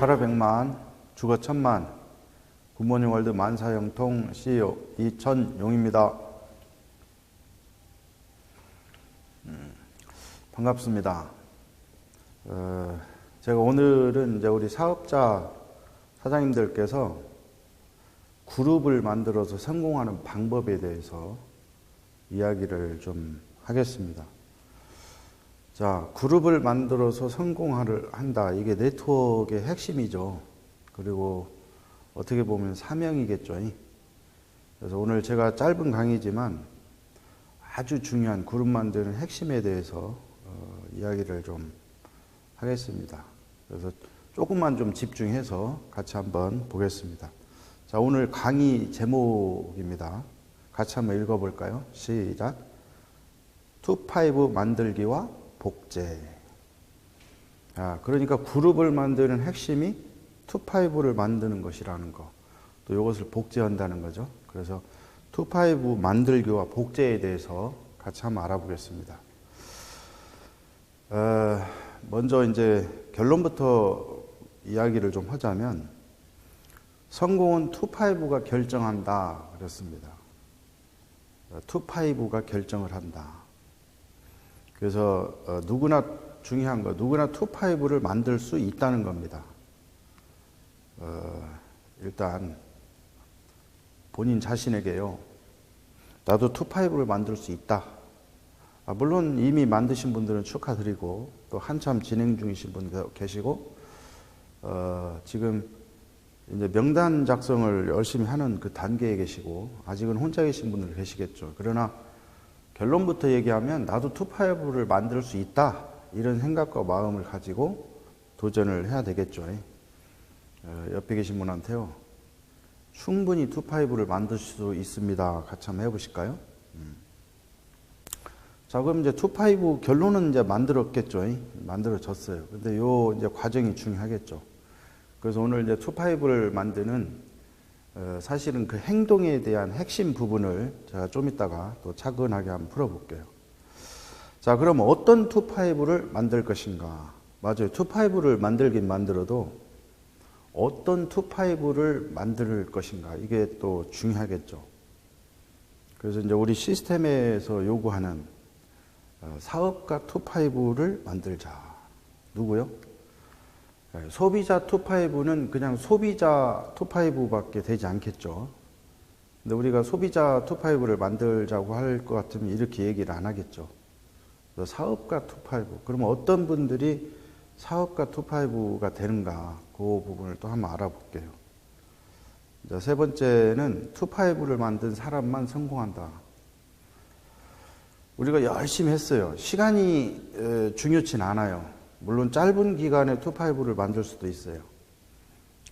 살아 100만, 죽어 1000만, 굿모닝 월드 만사형통 CEO 이천용입니다. 반갑습니다. 제가 오늘은 이제 우리 사업자 사장님들께서 그룹을 만들어서 성공하는 방법에 대해서 이야기를 좀 하겠습니다. 자, 그룹을 만들어서 성공한다. 이게 네트워크의 핵심이죠. 그리고 어떻게 보면 사명이겠죠. 그래서 오늘 제가 짧은 강의지만 아주 중요한 그룹 만드는 핵심에 대해서 이야기를 좀 하겠습니다. 그래서 조금만 좀 집중해서 같이 한번 보겠습니다. 자, 오늘 강의 제목입니다. 같이 한번 읽어볼까요? 시작. 투파이브 만들기와 복제. 그러니까 그룹을 만드는 핵심이 투파이브를 만드는 것이라는 거. 또 이것을 복제한다는 거죠. 그래서 투파이브 만들기와 복제에 대해서 같이 한번 알아보겠습니다. 먼저 이제 결론부터 이야기를 좀 하자면 성공은 투파이브가 결정한다 그랬습니다. 투파이브가 결정을 한다. 그래서 누구나 중요한 거, 누구나 투파이브를 만들 수 있다는 겁니다. 일단 본인 자신에게요. 나도 투파이브를 만들 수 있다. 물론 이미 만드신 분들은 축하드리고 또 한참 진행 중이신 분도 계시고 지금 이제 명단 작성을 열심히 하는 그 단계에 계시고 아직은 혼자 계신 분들 계시겠죠. 그러나 결론부터 얘기하면 나도 투파이브를 만들 수 있다. 이런 생각과 마음을 가지고 도전을 해야 되겠죠. 옆에 계신 분한테요. 충분히 투파이브를 만들 수 있습니다. 같이 한번 해보실까요? 자, 그럼 이제 투파이브 결론은 이제 만들었겠죠. 만들어졌어요. 근데 요 이제 과정이 중요하겠죠. 그래서 오늘 이제 투파이브를 만드는 사실은 그 행동에 대한 핵심 부분을 제가 좀 이따가 또 차근하게 한번 풀어볼게요. 자, 그럼 어떤 투파이브를 만들 것인가? 맞아요. 투파이브를 만들긴 만들어도 어떤 투파이브를 만들 것인가? 이게 또 중요하겠죠. 그래서 이제 우리 시스템에서 요구하는 사업가 투파이브를 만들자. 누구요? 소비자 투파이브는 그냥 소비자 투파이브밖에 되지 않겠죠. 근데 우리가 소비자 투파이브를 만들자고 할 것 같으면 이렇게 얘기를 안 하겠죠. 사업가 투파이브. 그러면 어떤 분들이 사업가 투파이브가 되는가? 그 부분을 또 한번 알아볼게요. 자, 세 번째는 투파이브를 만든 사람만 성공한다. 우리가 열심히 했어요. 시간이 중요치는 않아요. 물론 짧은 기간에 투파이브를 만들 수도 있어요.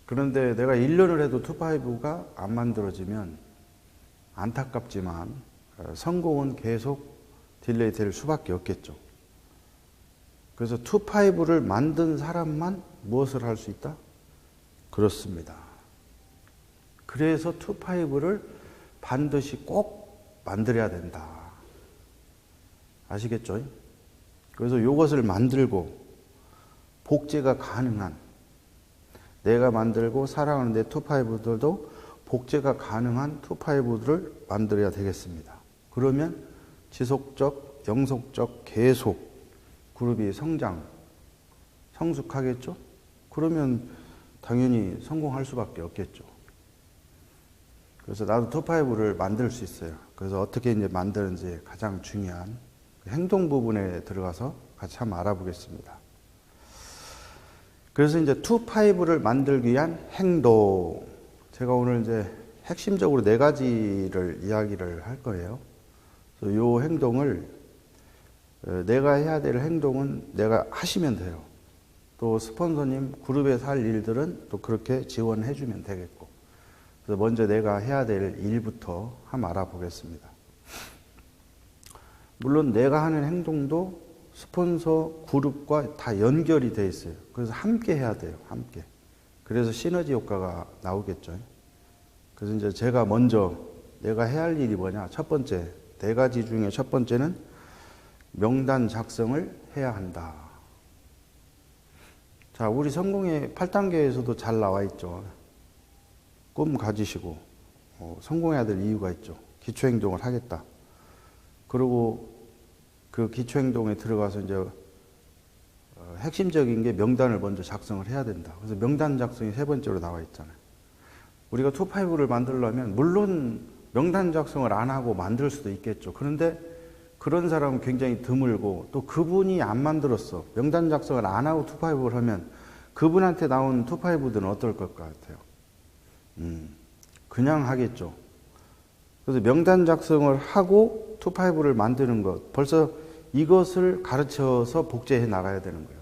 그런데 내가 1년을 해도 투파이브가 안 만들어지면 안타깝지만 성공은 계속 딜레이 될 수밖에 없겠죠. 그래서 투파이브를 만든 사람만 무엇을 할 수 있다? 그렇습니다. 그래서 투파이브를 반드시 꼭 만들어야 된다. 아시겠죠? 그래서 이것을 만들고 복제가 가능한, 내가 만들고 사랑하는 내 투파이브들도 복제가 가능한 투파이브들을 만들어야 되겠습니다. 그러면 지속적, 영속적, 계속 그룹이 성숙하겠죠? 그러면 당연히 성공할 수밖에 없겠죠. 그래서 나도 투파이브를 만들 수 있어요. 그래서 어떻게 이제 만드는지 가장 중요한 행동 부분에 들어가서 같이 한번 알아보겠습니다. 그래서 이제 투파이브를 만들기 위한 행동. 제가 오늘 이제 핵심적으로 4가지를 이야기를 할 거예요. 그래서 이 행동을 내가 해야 될 행동은 내가 하시면 돼요. 또 스폰서님 그룹에서 할 일들은 또 그렇게 지원해 주면 되겠고. 그래서 먼저 내가 해야 될 일부터 한번 알아보겠습니다. 물론 내가 하는 행동도 스폰서 그룹과 다 연결이 돼 있어요. 그래서 함께 해야 돼요. 함께. 그래서 시너지 효과가 나오겠죠. 그래서 이제 제가 먼저 내가 해야 할 일이 뭐냐? 첫 번째, 4가지 중에 첫 번째는 명단 작성을 해야 한다. 자, 우리 성공의 8단계에서도 잘 나와 있죠. 꿈 가지시고 성공해야 될 이유가 있죠. 기초행동을 하겠다. 그리고 그 기초행동에 들어가서 이제 핵심적인 게 명단을 먼저 작성을 해야 된다. 그래서 명단 작성이 세 번째로 나와 있잖아요. 우리가 투파이브를 만들려면 물론 명단 작성을 안 하고 만들 수도 있겠죠. 그런데 그런 사람은 굉장히 드물고 또 그분이 안 만들었어. 명단 작성을 안 하고 투파이브를 하면 그분한테 나온 투파이브들은 어떨 것 같아요? 그냥 하겠죠. 그래서 명단 작성을 하고 투파이브를 만드는 것, 벌써 이것을 가르쳐서 복제해 나가야 되는 거예요.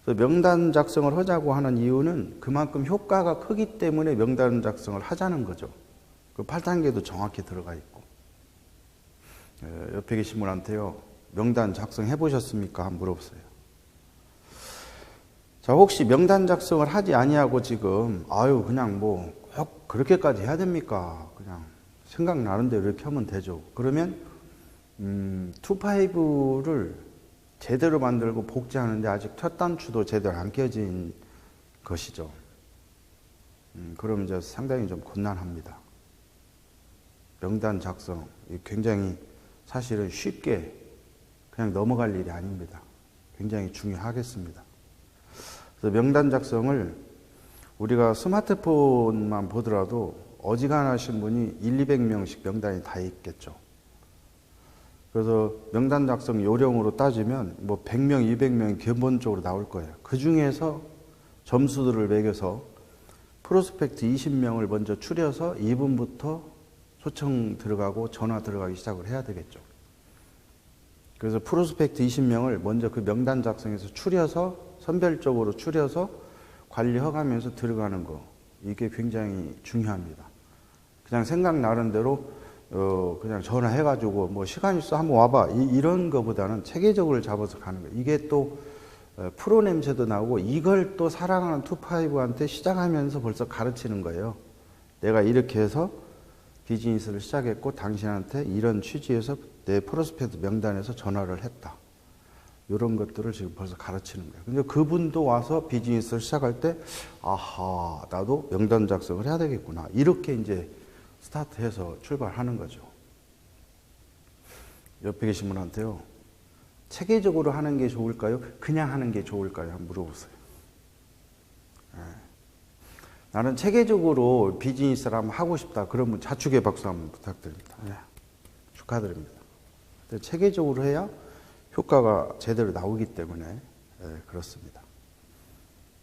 그래서 명단 작성을 하자고 하는 이유는 그만큼 효과가 크기 때문에 명단 작성을 하자는 거죠. 그 8단계도 정확히 들어가 있고. 옆에 계신 분한테요, 명단 작성해 보셨습니까? 한번 물어보세요. 자, 혹시 명단 작성을 하지 아니하고 지금 그냥 뭐 꼭 그렇게까지 해야 됩니까? 그냥 생각나는 대로 이렇게 하면 되죠. 그러면 투파이브를 제대로 만들고 복제하는데 아직 첫 단추도 제대로 안 껴진 것이죠. 그럼 이제 상당히 좀 곤란합니다. 명단 작성, 굉장히 사실은 쉽게 그냥 넘어갈 일이 아닙니다. 굉장히 중요하겠습니다. 그래서 명단 작성을 우리가 스마트폰만 보더라도 어지간하신 분이 200명씩 명단이 다 있겠죠. 그래서 명단 작성 요령으로 따지면 뭐 100명, 200명이 기본적으로 나올 거예요. 그 중에서 점수들을 매겨서 프로스펙트 20명을 먼저 추려서 2분부터 초청 들어가고 전화 들어가기 시작을 해야 되겠죠. 그래서 프로스펙트 20명을 먼저 그 명단 작성에서 추려서 선별적으로 추려서 관리해가면서 들어가는 거, 이게 굉장히 중요합니다. 그냥 생각나는 대로 그냥 전화해가지고 뭐 시간 있어 한번 와봐 이런 거보다는 체계적으로 잡아서 가는 거예요. 이게 또 프로 냄새도 나고 이걸 또 사랑하는 투파이브한테 시작하면서 벌써 가르치는 거예요. 내가 이렇게 해서 비즈니스를 시작했고 당신한테 이런 취지에서 내 프로스펙트 명단에서 전화를 했다. 이런 것들을 지금 벌써 가르치는 거예요. 근데 그분도 와서 비즈니스를 시작할 때 아하, 나도 명단 작성을 해야 되겠구나. 이렇게 이제 스타트해서 출발하는 거죠. 옆에 계신 분한테요, 체계적으로 하는 게 좋을까요? 그냥 하는 게 좋을까요? 한번 물어보세요. 나는 체계적으로 비즈니스를 한번 하고 싶다. 그러면 자축의 박수 한번 부탁드립니다. 축하드립니다. 근데 체계적으로 해야 효과가 제대로 나오기 때문에 그렇습니다.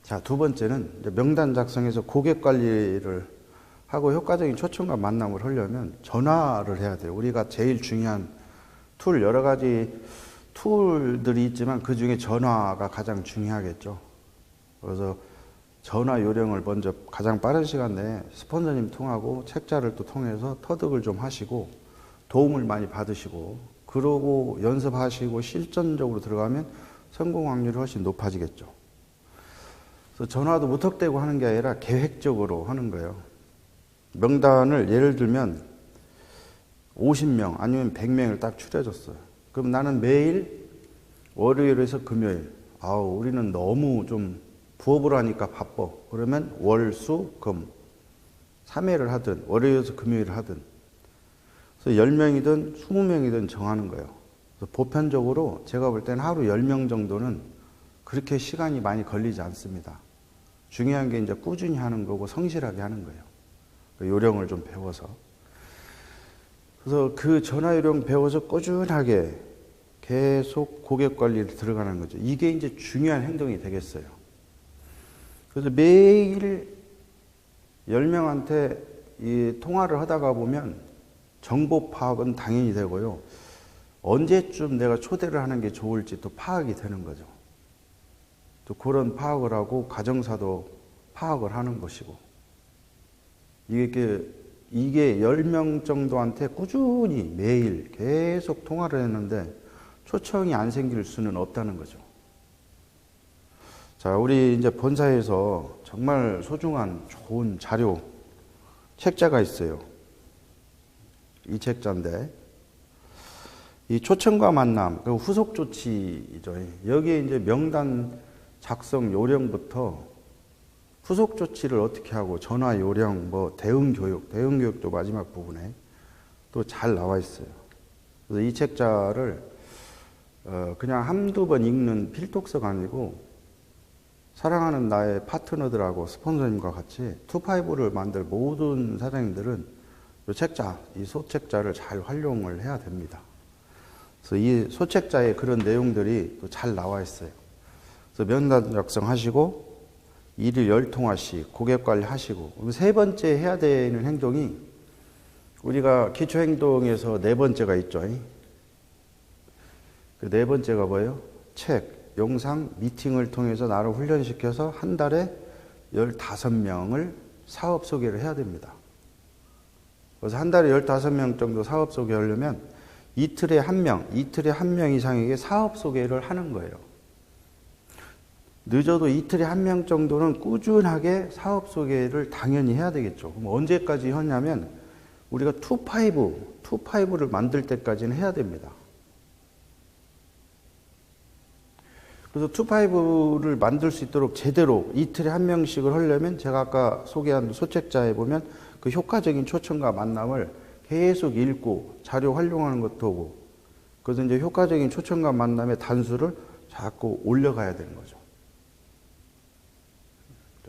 자, 두 번째는 이제 명단 작성에서 고객 관리를 하고 효과적인 초청과 만남을 하려면 전화를 해야 돼요. 우리가 제일 중요한 툴, 여러 가지 툴들이 있지만 그 중에 전화가 가장 중요하겠죠. 그래서 전화 요령을 먼저 가장 빠른 시간 내에 스폰서님 통하고 책자를 또 통해서 터득을 좀 하시고 도움을 많이 받으시고 그러고 연습하시고 실전적으로 들어가면 성공 확률이 훨씬 높아지겠죠. 그래서 전화도 무턱대고 하는 게 아니라 계획적으로 하는 거예요. 명단을 예를 들면 50명 아니면 100명을 딱 추려줬어요. 그럼 나는 매일 월요일에서 금요일, 우리는 너무 좀 부업을 하니까 바빠. 그러면 월, 수, 금 3회를 하든 월요일에서 금요일을 하든, 그래서 10명이든 20명이든 정하는 거예요. 그래서 보편적으로 제가 볼 때는 하루 10명 정도는 그렇게 시간이 많이 걸리지 않습니다. 중요한 게 이제 꾸준히 하는 거고 성실하게 하는 거예요. 그 요령을 좀 배워서. 그래서 그 전화 요령 배워서 꾸준하게 계속 고객 관리를 들어가는 거죠. 이게 이제 중요한 행동이 되겠어요. 그래서 매일 10명한테 이 통화를 하다가 보면 정보 파악은 당연히 되고요. 언제쯤 내가 초대를 하는 게 좋을지 또 파악이 되는 거죠. 또 그런 파악을 하고 가정사도 파악을 하는 것이고. 이게 10명 정도한테 꾸준히 매일 계속 통화를 했는데 초청이 안 생길 수는 없다는 거죠. 자, 우리 이제 본사에서 정말 소중한 좋은 자료, 책자가 있어요. 이 책자인데, 이 초청과 만남, 그 후속 조치죠. 여기에 이제 명단 작성 요령부터 후속 조치를 어떻게 하고 전화 요령, 뭐 대응 교육도 마지막 부분에 또 잘 나와 있어요. 그래서 이 책자를 그냥 한두 번 읽는 필독서가 아니고 사랑하는 나의 파트너들하고 스폰서님과 같이 투파이브를 만들 모든 사장님들은 이 책자, 이 소책자를 잘 활용을 해야 됩니다. 그래서 이 소책자에 그런 내용들이 또 잘 나와 있어요. 그래서 면담 작성하시고 일일 10통화씩 고객 관리하시고 세 번째 해야 되는 행동이 우리가 기초행동에서 네 번째가 있죠. 그 네 번째가 뭐예요? 책, 영상, 미팅을 통해서 나를 훈련시켜서 한 달에 15명을 사업 소개를 해야 됩니다. 그래서 한 달에 15명 정도 사업 소개하려면 이틀에 한 명 이상에게 사업 소개를 하는 거예요. 늦어도 이틀에 한 명 정도는 꾸준하게 사업 소개를 당연히 해야 되겠죠. 그럼 언제까지 하냐면 우리가 투파이브를 만들 때까지는 해야 됩니다. 그래서 투파이브를 만들 수 있도록 제대로 이틀에 한 명씩을 하려면 제가 아까 소개한 소책자에 보면 그 효과적인 초청과 만남을 계속 읽고 자료 활용하는 것도 오고 그래서 이제 효과적인 초청과 만남의 단수를 자꾸 올려가야 되는 거죠.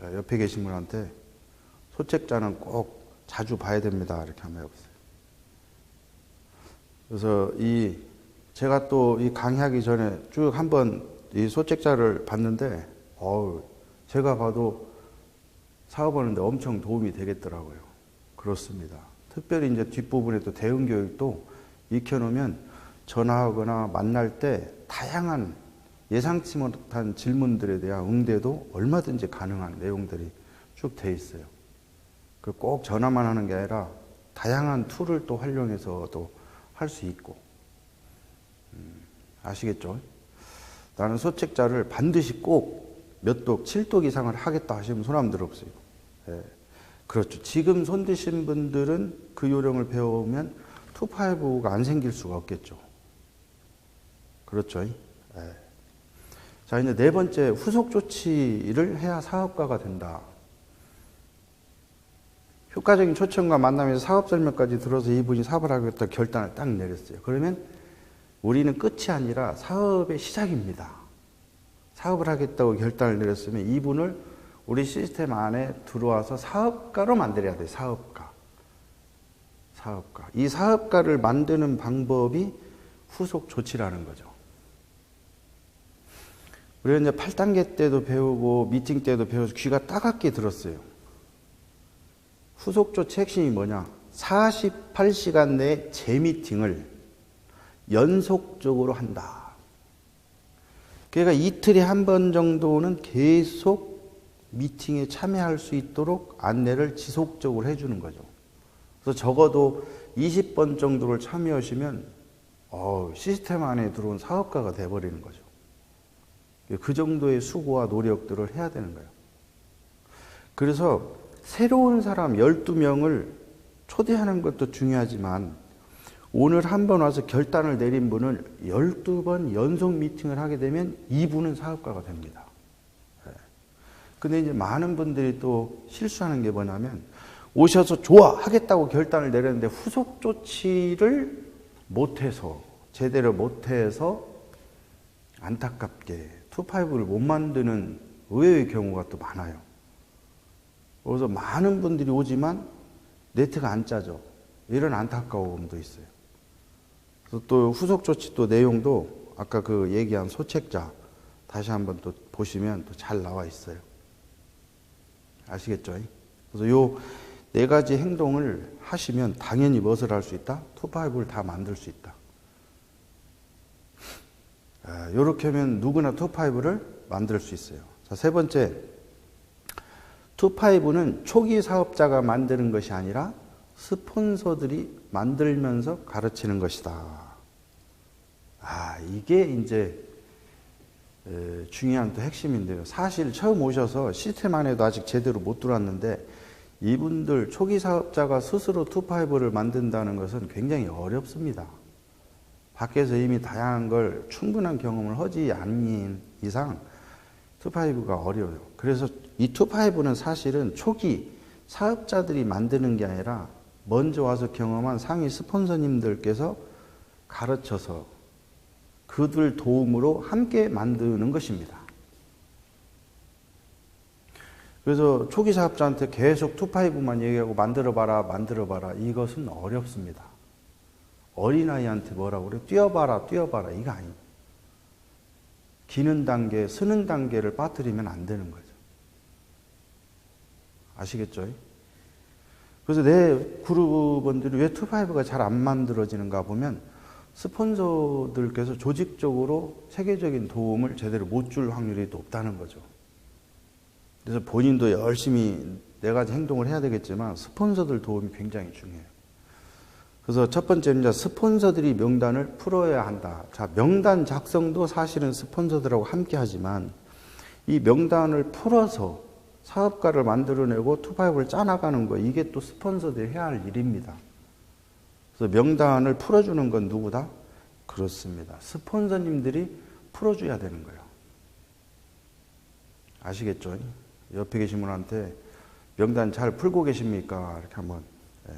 자, 옆에 계신 분한테 소책자는 꼭 자주 봐야 됩니다. 이렇게 한번 해보세요. 그래서 제가 또 이 강의하기 전에 쭉 한번 이 소책자를 봤는데, 제가 봐도 사업하는데 엄청 도움이 되겠더라고요. 그렇습니다. 특별히 이제 뒷부분에 또 대응 교육도 익혀놓으면 전화하거나 만날 때 다양한 예상치 못한 질문들에 대한 응대도 얼마든지 가능한 내용들이 쭉 돼 있어요. 꼭 전화만 하는 게 아니라 다양한 툴을 또 활용해서도 할 수 있고. 아시겠죠? 나는 소책자를 반드시 꼭 몇 독, 7독 이상을 하겠다 하시면 손 한번 들어보세요. 예. 그렇죠. 지금 손 드신 분들은 그 요령을 배워오면 투파이브가 안 생길 수가 없겠죠. 그렇죠. 예. 자, 이제 네 번째, 후속 조치를 해야 사업가가 된다. 효과적인 초청과 만남에서 사업 설명까지 들어서 이분이 사업을 하겠다 결단을 딱 내렸어요. 그러면 우리는 끝이 아니라 사업의 시작입니다. 사업을 하겠다고 결단을 내렸으면 이분을 우리 시스템 안에 들어와서 사업가로 만들어야 돼요. 사업가. 이 사업가를 만드는 방법이 후속 조치라는 거죠. 우리가 이제 8단계 때도 배우고 미팅 때도 배워서 귀가 따갑게 들었어요. 후속 조치 핵심이 뭐냐? 48시간 내에 재미팅을 연속적으로 한다. 그러니까 이틀에 한 번 정도는 계속 미팅에 참여할 수 있도록 안내를 지속적으로 해주는 거죠. 그래서 적어도 20번 정도를 참여하시면 시스템 안에 들어온 사업가가 돼버리는 거죠. 그 정도의 수고와 노력들을 해야 되는 거예요. 그래서 새로운 사람 12명을 초대하는 것도 중요하지만 오늘 한 번 와서 결단을 내린 분을 12번 연속 미팅을 하게 되면 이분은 사업가가 됩니다. 근데 이제 많은 분들이 또 실수하는 게 뭐냐면 오셔서 좋아 하겠다고 결단을 내렸는데 후속 조치를 못해서 제대로 못해서 안타깝게 투파이브를 못 만드는 의외의 경우가 또 많아요. 그래서 많은 분들이 오지만 네트가 안 짜져. 이런 안타까움도 있어요. 그래서 또 후속 조치 또 내용도 아까 그 얘기한 소책자 다시 한번 또 보시면 또 잘 나와 있어요. 아시겠죠? 그래서 요 네 가지 행동을 하시면 당연히 무엇을 할 수 있다? 투파이브를 다 만들 수 있다. 요렇게 하면 누구나 투파이브를 만들 수 있어요. 자, 세 번째, 투파이브는 초기 사업자가 만드는 것이 아니라 스폰서들이 만들면서 가르치는 것이다. 이게 이제 중요한 또 핵심인데요. 사실 처음 오셔서 시스템 안에도 아직 제대로 못 들어왔는데 이분들 초기 사업자가 스스로 투파이브를 만든다는 것은 굉장히 어렵습니다. 밖에서 이미 다양한 걸 충분한 경험을 하지 않는 이상 투파이브가 어려워요. 그래서 이 투파이브는 사실은 초기 사업자들이 만드는 게 아니라 먼저 와서 경험한 상위 스폰서님들께서 가르쳐서 그들 도움으로 함께 만드는 것입니다. 그래서 초기 사업자한테 계속 투파이브만 얘기하고 만들어봐라, 만들어봐라. 이것은 어렵습니다. 어린아이한테 뭐라고 그래? 뛰어봐라, 뛰어봐라. 이거 아니에요. 기는 단계, 쓰는 단계를 빠뜨리면 안 되는 거죠. 아시겠죠? 그래서 내 그룹원들이 왜 투파이브가 잘 안 만들어지는가 보면 스폰서들께서 조직적으로 세계적인 도움을 제대로 못 줄 확률이 높다는 거죠. 그래서 본인도 열심히 네 가지 행동을 해야 되겠지만 스폰서들 도움이 굉장히 중요해요. 그래서 첫 번째는 이제 스폰서들이 명단을 풀어야 한다. 자, 명단 작성도 사실은 스폰서들하고 함께 하지만 이 명단을 풀어서 사업가를 만들어내고 투파이브를 짜나가는 거, 이게 또 스폰서들이 해야 할 일입니다. 그래서 명단을 풀어주는 건 누구다? 그렇습니다. 스폰서님들이 풀어줘야 되는 거예요. 아시겠죠? 옆에 계신 분한테 명단 잘 풀고 계십니까? 이렇게 한번. 네.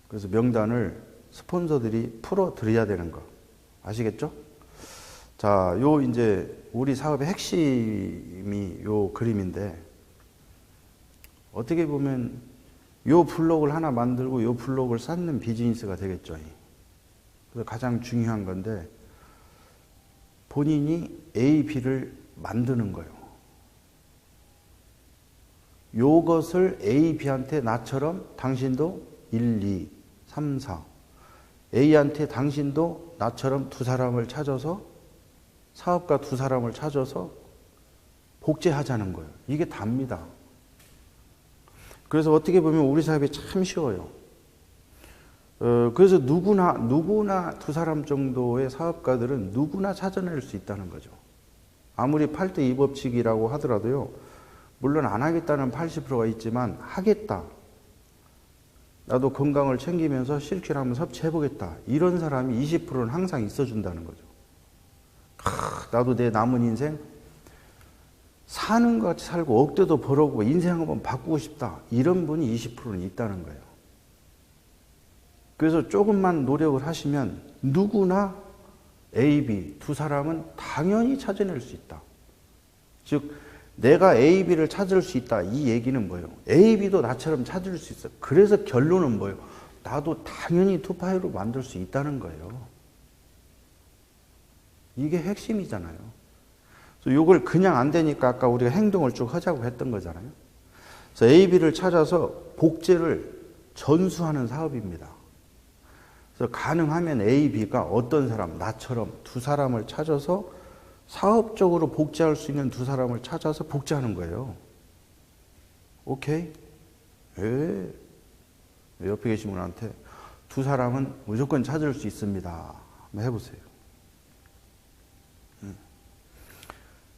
그래서 명단을 스폰서들이 풀어드려야 되는 거. 아시겠죠? 자, 요 이제 우리 사업의 핵심이 요 그림인데, 어떻게 보면 요 블록을 하나 만들고 요 블록을 쌓는 비즈니스가 되겠죠. 그래서 가장 중요한 건데, 본인이 A, B를 만드는 거예요. 요것을 A, B한테 나처럼 당신도 1, 2, 3, 4. A한테 당신도 나처럼 두 사람을 찾아서, 사업가 두 사람을 찾아서 복제하자는 거예요. 이게 답니다. 그래서 어떻게 보면 우리 사업이 참 쉬워요. 그래서 누구나 두 사람 정도의 사업가들은 누구나 찾아낼 수 있다는 거죠. 아무리 8대 2 법칙이라고 하더라도요, 물론 안 하겠다는 80%가 있지만 하겠다. 나도 건강을 챙기면서 실컷 한번 섭취해보겠다. 이런 사람이 20%는 항상 있어준다는 거죠. 나도 내 남은 인생 사는 것 같이 살고 억대도 벌어보고 인생 한번 바꾸고 싶다. 이런 분이 20%는 있다는 거예요. 그래서 조금만 노력을 하시면 누구나 A, B 두 사람은 당연히 찾아낼 수 있다. 즉 내가 A, B를 찾을 수 있다. 이 얘기는 뭐예요? A, B도 나처럼 찾을 수 있어. 그래서 결론은 뭐예요? 나도 당연히 투파이로 만들 수 있다는 거예요. 이게 핵심이잖아요. 그래서 이걸 그냥 안 되니까 아까 우리가 행동을 쭉 하자고 했던 거잖아요. 그래서 A, B를 찾아서 복제를 전수하는 사업입니다. 그래서 가능하면 A, B가 어떤 사람, 나처럼 두 사람을 찾아서 사업적으로 복제할 수 있는 두 사람을 찾아서 복제하는 거예요. 오케이? 예. 옆에 계신 분한테 두 사람은 무조건 찾을 수 있습니다. 한번 해보세요.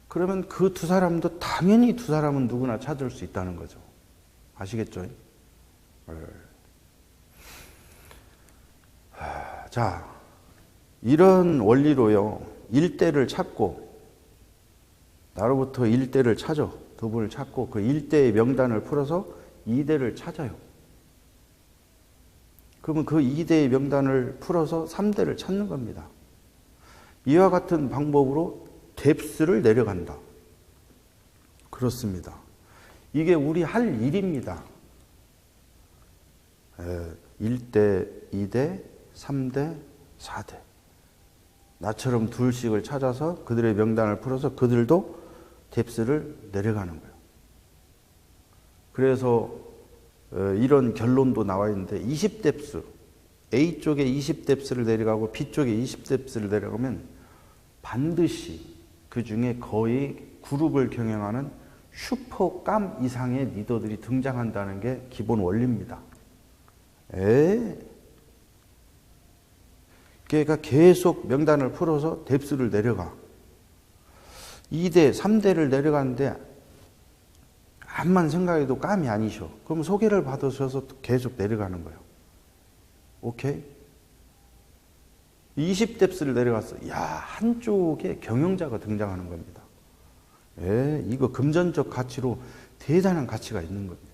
그러면 그 두 사람도 당연히 두 사람은 누구나 찾을 수 있다는 거죠. 아시겠죠? 자, 이런 원리로요, 일대를 찾고, 나로부터 일대를 찾아, 두 분을 찾고, 그 일대의 명단을 풀어서 2대를 찾아요. 그러면 그 2대의 명단을 풀어서 3대를 찾는 겁니다. 이와 같은 방법으로 뎁스를 내려간다. 그렇습니다. 이게 우리 할 일입니다. 1대, 2대, 3대, 4대. 나처럼 둘씩을 찾아서 그들의 명단을 풀어서 그들도 뎁스를 내려가는 거예요. 그래서 이런 결론도 나와 있는데 20뎁스, A 쪽에 20뎁스를 내려가고 B 쪽에 20뎁스를 내려가면 반드시 그 중에 거의 그룹을 경영하는 슈퍼감 이상의 리더들이 등장한다는 게 기본 원리입니다. 그러니까 계속 명단을 풀어서 뎁스를 내려가. 2대, 3대를 내려가는데 암만 생각해도 감이 아니셔. 그럼 소개를 받으셔서 계속 내려가는 거예요. 오케이? 20뎁스를 내려갔어. 야, 한쪽에 경영자가 등장하는 겁니다. 예, 이거 금전적 가치로 대단한 가치가 있는 겁니다.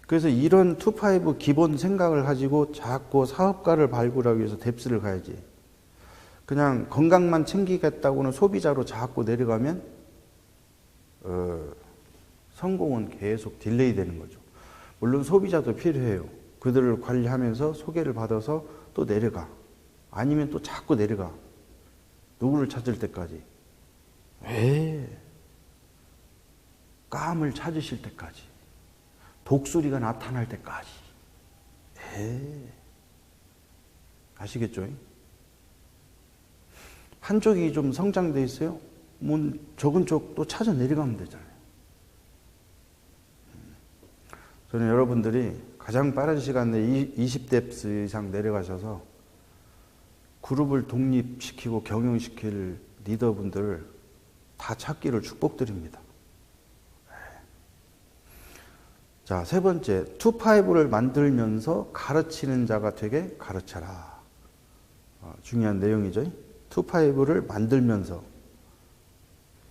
그래서 이런 투파이브 기본 생각을 가지고 자꾸 사업가를 발굴하기 위해서 뎁스를 가야지. 그냥 건강만 챙기겠다고는 소비자로 자꾸 내려가면 성공은 계속 딜레이 되는 거죠. 물론 소비자도 필요해요. 그들을 관리하면서 소개를 받아서 또 내려가. 아니면 또 자꾸 내려가. 누구를 찾을 때까지. 왜? 감을 찾으실 때까지. 독수리가 나타날 때까지. 아시겠죠? 한쪽이 좀 성장돼 있어요? 뭐 적은 쪽 또 찾아 내려가면 되잖아요. 저는 여러분들이 가장 빠른 시간 내에 20뎁스 이상 내려가셔서 그룹을 독립시키고 경영시킬 리더분들을 다 찾기를 축복드립니다. 자, 세 번째, 투파이브를 만들면서 가르치는 자가 되게 가르쳐라. 중요한 내용이죠. 투파이브를 만들면서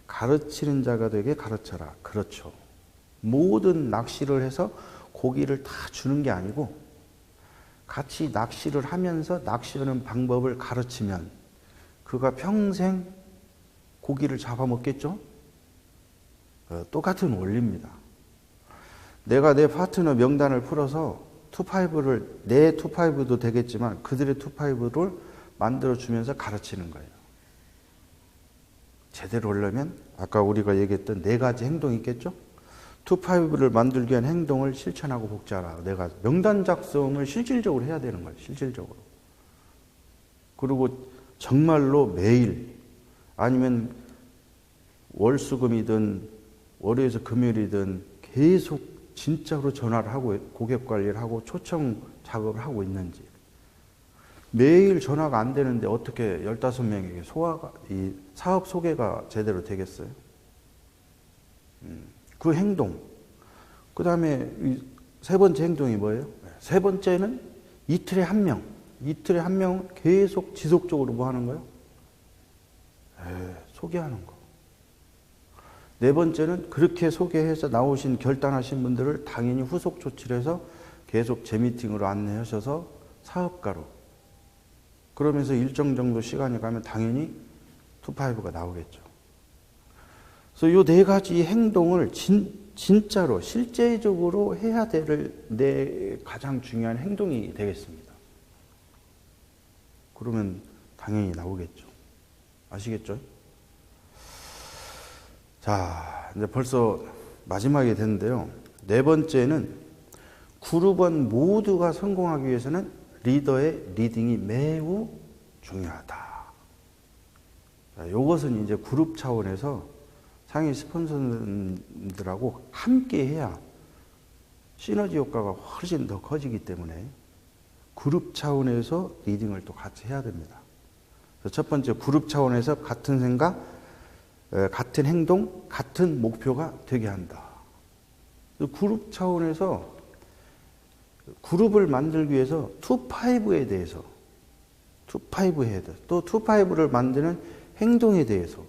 가르치는 자가 되게 가르쳐라. 그렇죠. 모든 낚시를 해서 고기를 다 주는 게 아니고 같이 낚시를 하면서 낚시하는 방법을 가르치면 그가 평생 고기를 잡아먹겠죠? 똑같은 원리입니다. 내가 내 파트너 명단을 풀어서 투파이브를, 내 투파이브도 되겠지만 그들의 투파이브를 만들어주면서 가르치는 거예요. 제대로 하려면 아까 우리가 얘기했던 4가지 행동이 있겠죠? 투파이브를 만들기 위한 행동을 실천하고 복제하라. 내가 명단 작성을 실질적으로 해야 되는 거예요. 실질적으로. 그리고 정말로 매일 아니면 월수금이든 월요일에서 금요일이든 계속 진짜로 전화를 하고 고객 관리를 하고 초청 작업을 하고 있는지. 매일 전화가 안 되는데 어떻게 15명에게 이 사업 소개가 제대로 되겠어요? 그 행동. 그 다음에 세 번째 행동이 뭐예요? 세 번째는 이틀에 한 명. 이틀에 한 명 계속 지속적으로 뭐 하는 거예요? 소개하는 거. 네 번째는 그렇게 소개해서 나오신 결단하신 분들을 당연히 후속 조치를 해서 계속 재미팅으로 안내하셔서 사업가로. 그러면서 일정 정도 시간이 가면 당연히 투파이브가 나오겠죠. 그래서 이 4가지 행동을 진짜로 실제적으로 해야 될 내 가장 중요한 행동이 되겠습니다. 그러면 당연히 나오겠죠. 아시겠죠? 자, 이제 벌써 마지막이 됐는데요. 4번째는 그룹원 모두가 성공하기 위해서는 리더의 리딩이 매우 중요하다. 자, 이것은 이제 그룹 차원에서 상위 스폰서들하고 함께 해야 시너지 효과가 훨씬 더 커지기 때문에 그룹 차원에서 리딩을 또 같이 해야 됩니다. 그래서 첫 번째, 그룹 차원에서 같은 생각, 같은 행동, 같은 목표가 되게 한다. 그룹 차원에서 그룹을 만들기 위해서 투파이브에 대해서 또 투파이브를 만드는 행동에 대해서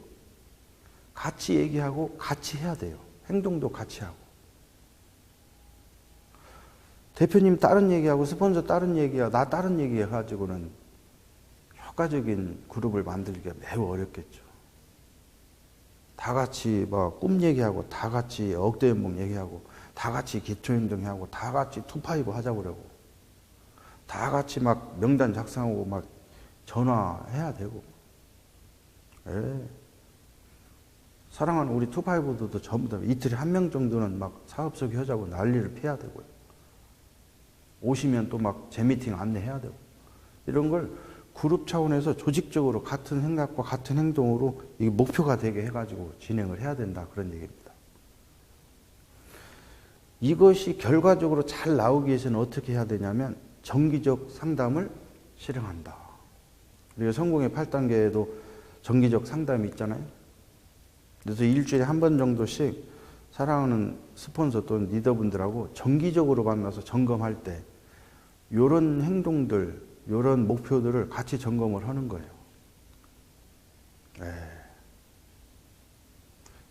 같이 얘기하고 같이 해야 돼요. 행동도 같이 하고. 대표님 다른 얘기하고 스폰서 다른 얘기하고 나 다른 얘기 해가지고는 효과적인 그룹을 만들기가 매우 어렵겠죠. 다 같이 막 꿈 얘기하고 다 같이 억대 연봉 얘기하고 다 같이 기초행동하고 다 같이 투파이브 하자고 그러고 다 같이 막 명단 작성하고 막 전화해야 되고. 사랑하는 우리 투파이브들도 전부 다 이틀에 한 명 정도는 막 사업 소개하자고 난리를 피해야 되고요. 오시면 또 막 재미팅 안내해야 되고. 이런 걸 그룹 차원에서 조직적으로 같은 생각과 같은 행동으로 이게 목표가 되게 해가지고 진행을 해야 된다. 그런 얘기입니다. 이것이 결과적으로 잘 나오기 위해서는 어떻게 해야 되냐면 정기적 상담을 실행한다. 우리가 성공의 8단계에도 정기적 상담이 있잖아요. 그래서 일주일에 한 번 정도씩 사랑하는 스폰서 또는 리더분들하고 정기적으로 만나서 점검할 때 이런 행동들 이런 목표들을 같이 점검을 하는 거예요.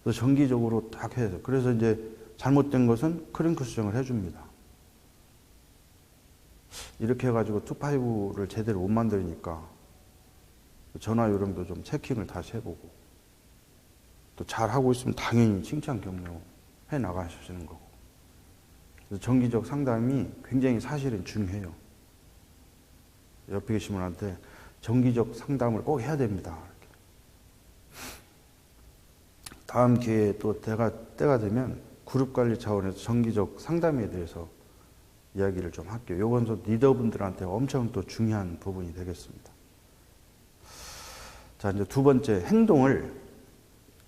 그래서 정기적으로 딱 해서, 그래서 이제 잘못된 것은 크링크 수정을 해줍니다. 이렇게 해가지고 2.5를 제대로 못 만드니까 전화 요령도 좀 체킹을 다시 해보고, 또 잘하고 있으면 당연히 칭찬 격려 해 나가시는 거고. 그래서 정기적 상담이 굉장히 사실은 중요해요. 옆에 계신 분한테 정기적 상담을 꼭 해야 됩니다. 다음 기회에 또 때가 되면 그룹 관리 차원에서 정기적 상담에 대해서 이야기를 좀 할게요. 이건 또 리더분들한테 엄청 또 중요한 부분이 되겠습니다. 자, 이제 두 번째, 행동을,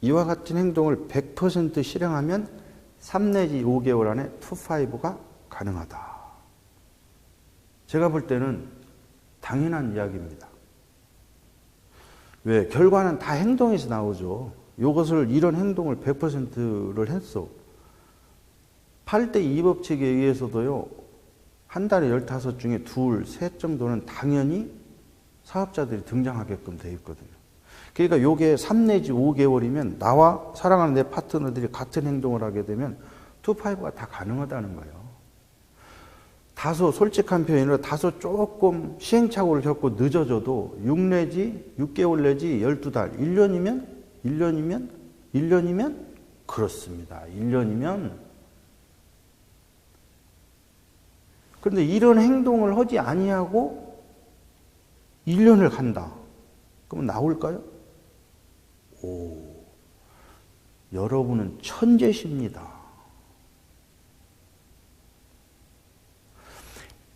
이와 같은 행동을 100% 실행하면 3 내지 5개월 안에 2.5가 가능하다. 제가 볼 때는 당연한 이야기입니다. 왜? 결과는 다 행동에서 나오죠. 이것을, 이런 행동을 100%를 했어. 8대 2 법칙에 의해서도요, 한 달에 15 중에 2, 3 정도는 당연히 사업자들이 등장하게끔 돼 있거든요. 그러니까 요게 3 내지 5개월이면 나와 사랑하는 내 파트너들이 같은 행동을 하게 되면 2.5가 다 가능하다는 거예요. 다소 솔직한 표현으로 다소 조금 시행착오를 겪고 늦어져도 6 내지 6개월 내지 12달, 1년이면 그렇습니다. 1년이면. 그런데 이런 행동을 하지 아니하고 1년을 간다. 그러면 나올까요? 오, 여러분은 천재십니다.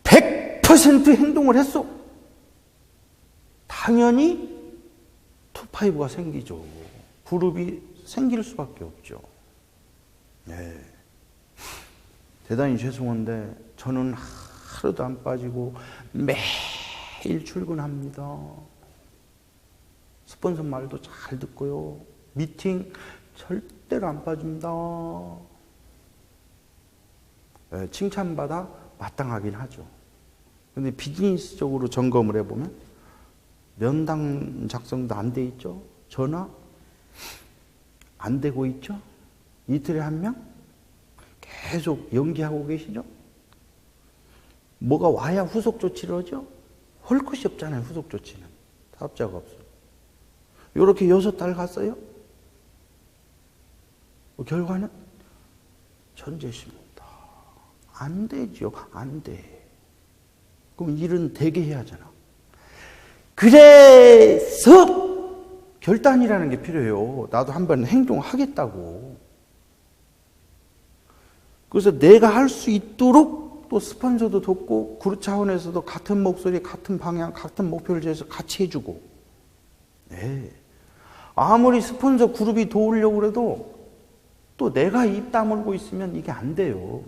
100% 행동을 했어. 당연히 2.5가 생기죠. 그룹이 생길 수밖에 없죠. 네. 대단히 죄송한데 저는 하루도 안 빠지고 매일 출근합니다. 스폰서 말도 잘 듣고요. 미팅 절대로 안 빠집니다. 네, 칭찬받아 마땅하긴 하죠. 근데 비즈니스적으로 점검을 해보면 면담 작성도 안 돼 있죠. 전화 안 되고 있죠. 이틀에 한 명 계속 연기하고 계시죠. 뭐가 와야 후속 조치를 하죠. 할 것이 없잖아요. 후속 조치는 사업자가 없어. 이렇게 6달 갔어요. 결과는 천재십니다. 안 되죠. 안 돼. 그럼 일은 되게 해야 하잖아. 그래서 결단이라는 게 필요해요. 나도 한번 행동하겠다고. 그래서 내가 할 수 있도록 또 스폰서도 돕고 그룹 차원에서도 같은 목소리, 같은 방향, 같은 목표를 제해서 같이 해주고. 네. 아무리 스폰서 그룹이 도우려고 해도 또 내가 입 다물고 있으면 이게 안 돼요.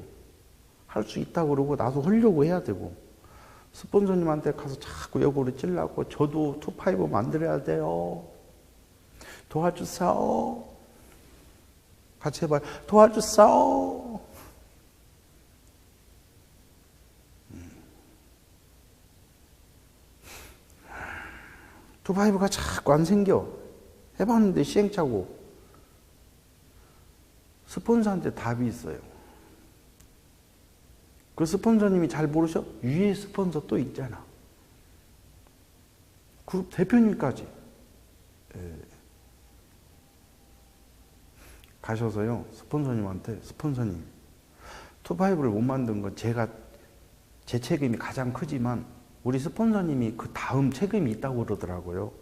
할 수 있다고 그러고 나도 하려고 해야 되고. 스폰서님한테 가서 자꾸 여보를 찔라고 저도 2.5 만들어야 돼요. 도와주세요. 같이 해봐요. 도와주세요. 2.5가 자꾸 안 생겨. 해봤는데 시행착오. 스폰서한테 답이 있어요. 그 스폰서님이 잘 모르셔? 위에 스폰서 또 있잖아. 그룹 대표님까지. 가셔서요, 스폰서님한테, 스폰서님, 2.5를 못 만든 건 제 책임이 가장 크지만, 우리 스폰서님이 그 다음 책임이 있다고 그러더라고요.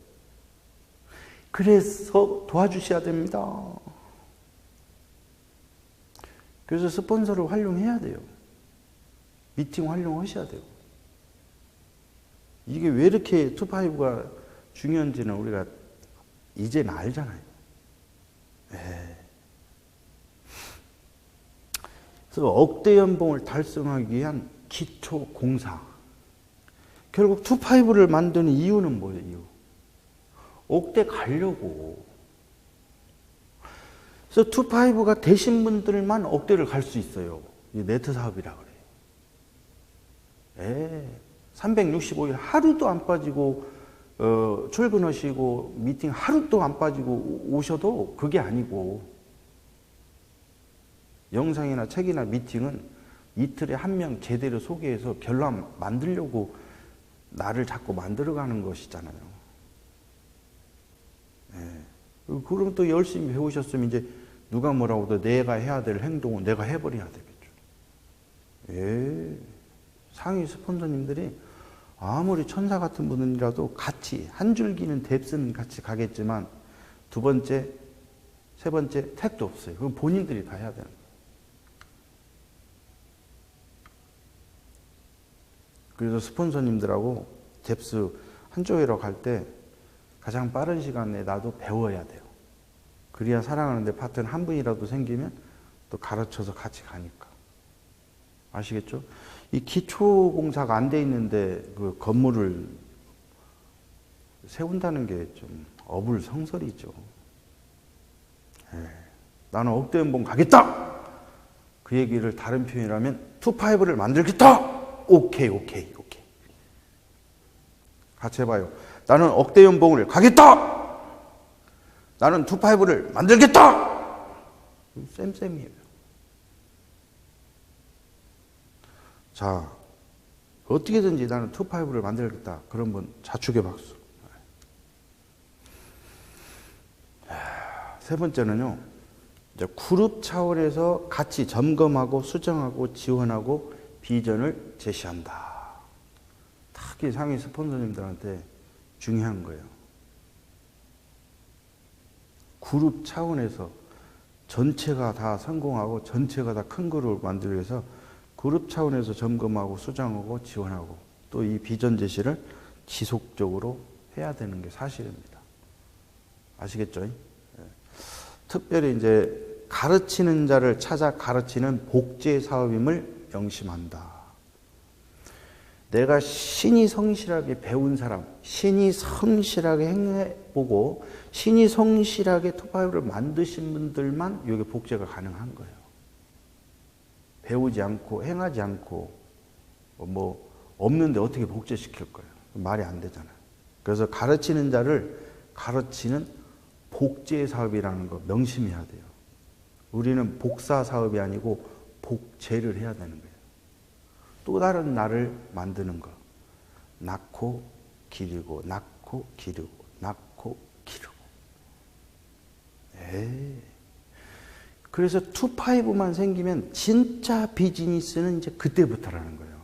그래서 도와주셔야 됩니다. 그래서 스폰서를 활용해야 돼요. 미팅 활용하셔야 돼요. 이게 왜 이렇게 2.5가 중요한지는 우리가 이제는 알잖아요. 네. 그래서 억대 연봉을 달성하기 위한 기초 공사. 결국 2.5를 만드는 이유는 뭐예요? 이유. 억대 가려고. 그래서 2.5가 되신 분들만 억대를 갈 수 있어요. 이 네트 사업이라 그래요. 365일 하루도 안 빠지고 출근하시고 미팅 하루도 안 빠지고 오셔도 그게 아니고, 영상이나 책이나 미팅은 이틀에 한 명 제대로 소개해서 결론 만들려고 나를 자꾸 만들어가는 것이잖아요. 네. 그럼 또 열심히 배우셨으면 이제 누가 뭐라고 해도 내가 해야 될 행동은 내가 해버려야 되겠죠. 상위 스폰서님들이 아무리 천사 같은 분이라도 같이 한 줄기는 뎁스는 같이 가겠지만 두 번째, 세 번째 택도 없어요. 그건 본인들이 다 해야 되는 거예요. 그래서 스폰서님들하고 뎁스 한조회로 갈 때 가장 빠른 시간 내에 나도 배워야 돼요. 그래야 사랑하는데 파트너 한 분이라도 생기면 또 가르쳐서 같이 가니까. 아시겠죠? 이 기초공사가 안 돼 있는데 그 건물을 세운다는 게 좀 어불성설이죠. 나는 억대 연봉 가겠다! 그 얘기를 다른 표현이라면 투파이브를 만들겠다! 오케이. 같이 해봐요. 나는 억대 연봉을 가겠다! 나는 투파이브를 만들겠다! 쌤이에요. 자, 어떻게든지 나는 투파이브를 만들겠다. 그런 분 자축의 박수. 세 번째는요, 이제 그룹 차원에서 같이 점검하고 수정하고 지원하고 비전을 제시한다. 특히 상위 스폰서님들한테 중요한 거예요. 그룹 차원에서 전체가 다 성공하고 전체가 다 큰 그룹을 만들기 위해서 그룹 차원에서 점검하고 수정하고 지원하고 또 이 비전 제시를 지속적으로 해야 되는 게 사실입니다. 아시겠죠? 특별히 이제 가르치는 자를 찾아 가르치는 복제 사업임을 명심한다. 내가 신이 성실하게 배운 사람, 신이 성실하게 행해보고 신이 성실하게 투파이브를 만드신 분들만 이게 복제가 가능한 거예요. 배우지 않고 행하지 않고 뭐 없는데 어떻게 복제시킬 거예요? 말이 안 되잖아요. 그래서 가르치는 자를 가르치는 복제 사업이라는 거 명심해야 돼요. 우리는 복사 사업이 아니고 복제를 해야 되는 거예요. 또 다른 나를 만드는 거. 낳고 기르고 낳고 기르고 낳고 기르고. 그래서 투파이브만 생기면 진짜 비즈니스는 이제 그때부터라는 거예요.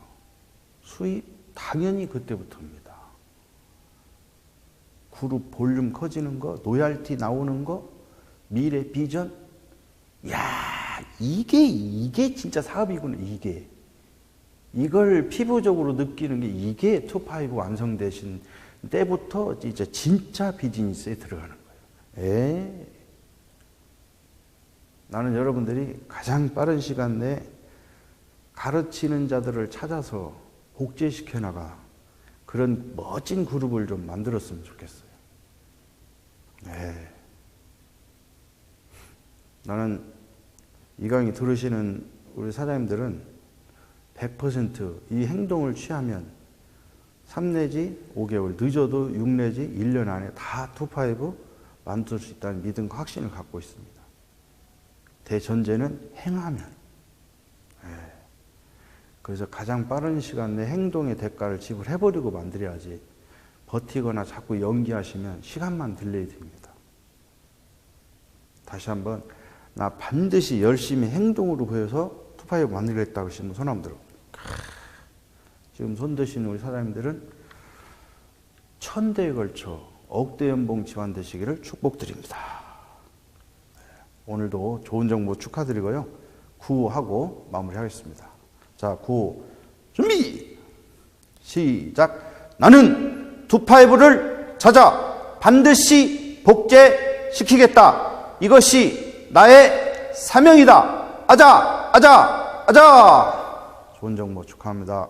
수입 당연히 그때부터입니다. 그룹 볼륨 커지는 거, 로얄티 나오는 거, 미래 비전. 야, 이게 진짜 사업이구나. 이걸 피부적으로 느끼는 게 이게 투파이브 완성되신 때부터 이제 진짜 비즈니스에 들어가는 거예요. 나는 여러분들이 가장 빠른 시간 내에 가르치는 자들을 찾아서 복제시켜 나가 그런 멋진 그룹을 좀 만들었으면 좋겠어요. 나는 이 강의 들으시는 우리 사장님들은 100% 이 행동을 취하면 3 내지 5개월, 늦어도 6 내지 1년 안에 다 투파이브 만들 수 있다는 믿음과 확신을 갖고 있습니다. 대전제는 행하면. 그래서 가장 빠른 시간 내에 행동의 대가를 지불해버리고 만들어야지 버티거나 자꾸 연기하시면 시간만 딜레이 됩니다. 다시 한번 나 반드시 열심히 행동으로 보여서 투파이브 만들겠다고 하시는 분 손 한번 들어. 지금 손 드시는 우리 사장님들은 1000대에 걸쳐 억대 연봉 지원되시기를 축복드립니다. 오늘도 좋은 정보 축하드리고요. 구호하고 마무리하겠습니다. 자, 구호 준비! 시작! 나는 투파이브를 찾아 반드시 복제시키겠다. 이것이 나의 사명이다. 아자! 좋은 정보 축하합니다.